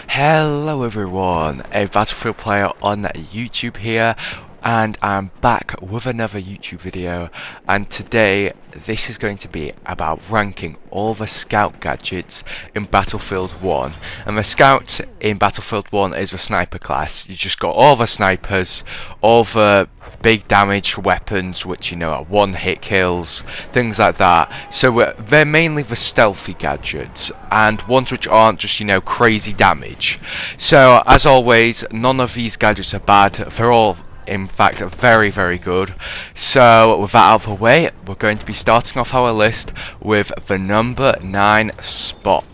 Hello everyone, a Battlefield player on YouTube here, and I'm back with another YouTube video, and today this is going to be about ranking all the scout gadgets in Battlefield 1. And the scout in Battlefield 1 is the sniper class. You just got all the snipers, all the big damage weapons, which are one-hit kills, things like that. So they're mainly the stealthy gadgets and ones which aren't just crazy damage. So as always, none of these gadgets are bad. They're all in fact very good. So with that out of the way, we're going to be starting off our list with the number 9 spot.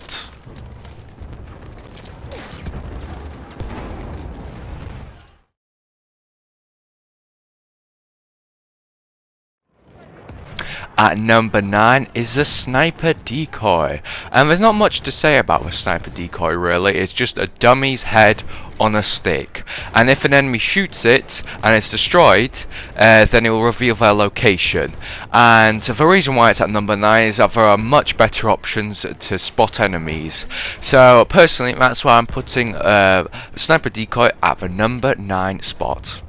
At number 9 is the Sniper Decoy, and there's not much to say about the Sniper Decoy really. It's just a dummy's head on a stick, and if an enemy shoots it and it's destroyed, then it will reveal their location. And the reason why it's at number 9 is that there are much better options to spot enemies. So personally, that's why I'm putting Sniper Decoy at the number 9 spot.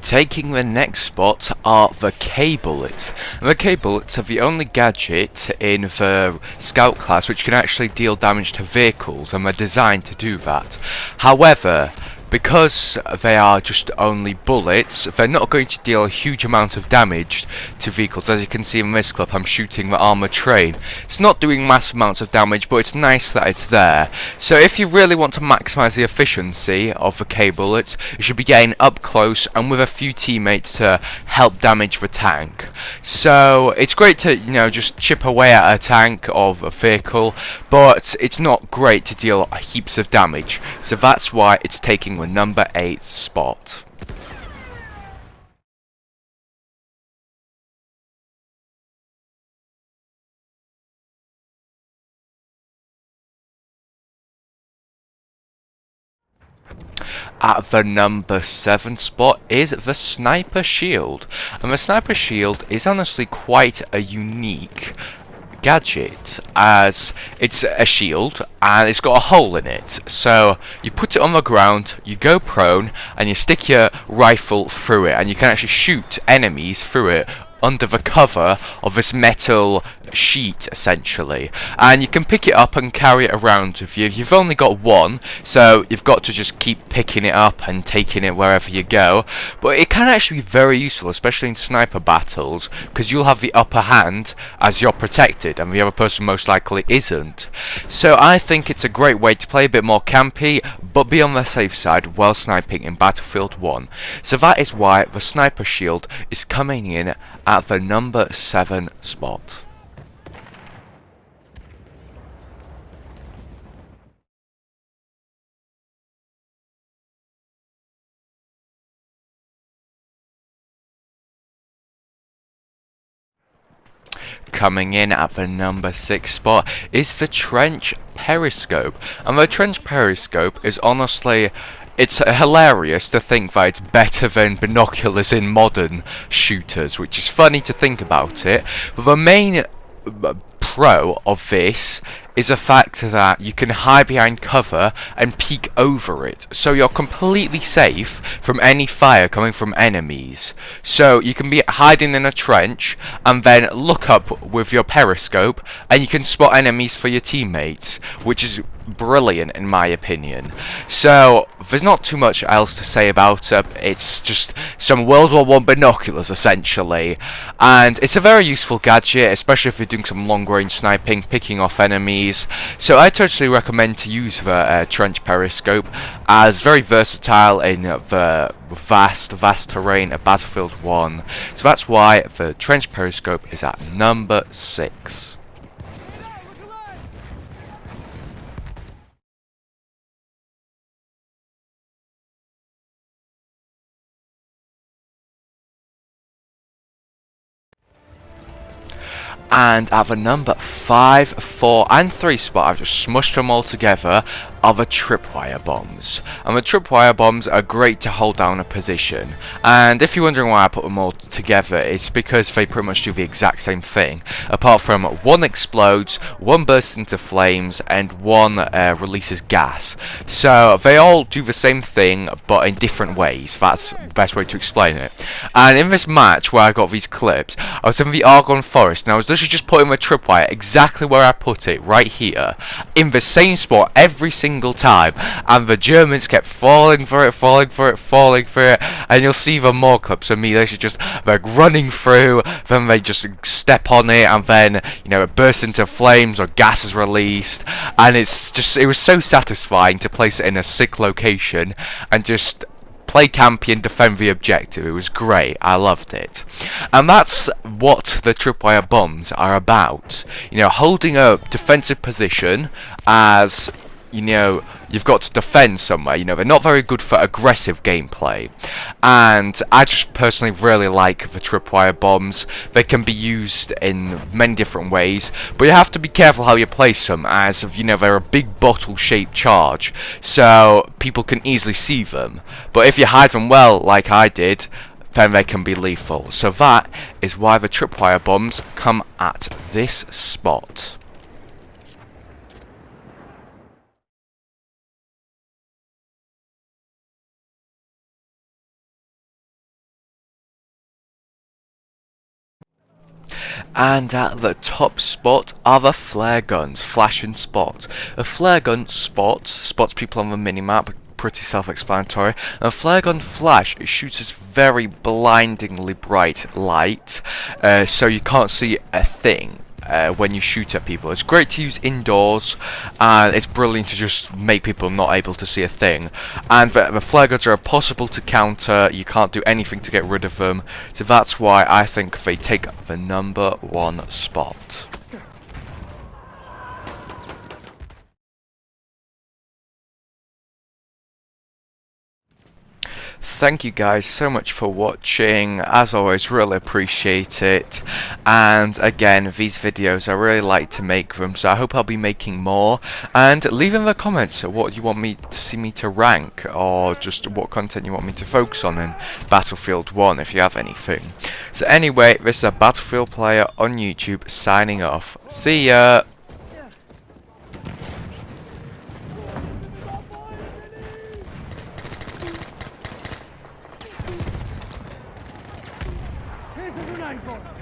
Taking the next spot are the K-Bullets. And the K-Bullets are the only gadget in the Scout class which can actually deal damage to vehicles, and they're designed to do that. However, because they are just only bullets, they're not going to deal a huge amount of damage to vehicles. As you can see in this clip, I'm shooting the armoured train. It's not doing massive amounts of damage, but it's nice that it's there. So if you really want to maximise the efficiency of the K-Bullets, you should be getting up close and with a few teammates to help damage the tank. So it's great to, just chip away at a tank of a vehicle, but it's not great to deal heaps of damage. So that's why it's taking the number 8 spot. At the number 7 spot is the Sniper Shield, and the Sniper Shield is honestly quite a unique gadget, as it's a shield and it's got a hole in it. So you put it on the ground, you go prone, and you stick your rifle through it, and you can actually shoot enemies through it under the cover of this metal sheet essentially, and you can pick it up and carry it around with you. You've only got one, so you've got to just keep picking it up and taking it wherever you go, but it can actually be very useful, especially in sniper battles, because you'll have the upper hand as you're protected and the other person most likely isn't. So I think it's a great way to play a bit more campy but be on the safe side while sniping in Battlefield 1. So that is why the Sniper Shield is coming in at the number 7 spot. Coming in at the number 6 spot is the Trench Periscope, and the Trench Periscope is honestly, it's hilarious to think that it's better than binoculars in modern shooters, which is funny to think about it. But the main pro of this is the fact that you can hide behind cover and peek over it, so you're completely safe from any fire coming from enemies. So you can be hiding in a trench and then look up with your periscope and you can spot enemies for your teammates, which is brilliant in my opinion. So there's not too much else to say about it. It's just some World War I binoculars essentially, and it's a very useful gadget, especially if you're doing some long range sniping, picking off enemies. So I totally recommend to use the Trench Periscope, as very versatile in the vast terrain of Battlefield 1. So that's why the Trench Periscope is at number 6. And at the number 5, 4 and 3 spot, I've just smushed them all together, are the tripwire bombs. And the tripwire bombs are great to hold down a position. And if you're wondering why I put them all together, it's because they pretty much do the exact same thing. Apart from one explodes, one bursts into flames, and one releases gas. So they all do the same thing, but in different ways. That's the best way to explain it. And in this match where I got these clips, I was in the Argonne Forest, and I was literally just putting my tripwire exactly where I put it, right here, in the same spot every single time, and the Germans kept falling for it, and you'll see the more clips of me literally just like running through, then they just step on it, and then, you know, it bursts into flames or gas is released, and it was so satisfying to place it in a sick location and just play campy and defend the objective. It was great. I loved it. And that's what the tripwire bombs are about. You know, holding a defensive position as, you know, you've got to defend somewhere. You know, they're not very good for aggressive gameplay. And I just personally really like the tripwire bombs. They can be used in many different ways, but you have to be careful how you place them, as, you know, they're a big bottle-shaped charge, so people can easily see them. But if you hide them well, like I did, then they can be lethal. So that is why the tripwire bombs come at this spot. And at the top spot are the flare guns, flash and spot. A flare gun spots people on the minimap, pretty self-explanatory. And a flare gun flash, it shoots this very blindingly bright light, so you can't see a thing when you shoot at people. It's great to use indoors, and it's brilliant to just make people not able to see a thing. And the flare guns are impossible to counter, you can't do anything to get rid of them, so that's why I think they take the #1 spot. Thank you guys so much for watching. As always, really appreciate it. And again, these videos, I really like to make them, so I hope I'll be making more. And leave in the comments what you want me to see me to rank, or just what content you want me to focus on in Battlefield 1, if you have anything. So anyway, this is a Battlefield player on YouTube signing off. See ya! Here's a new name for it.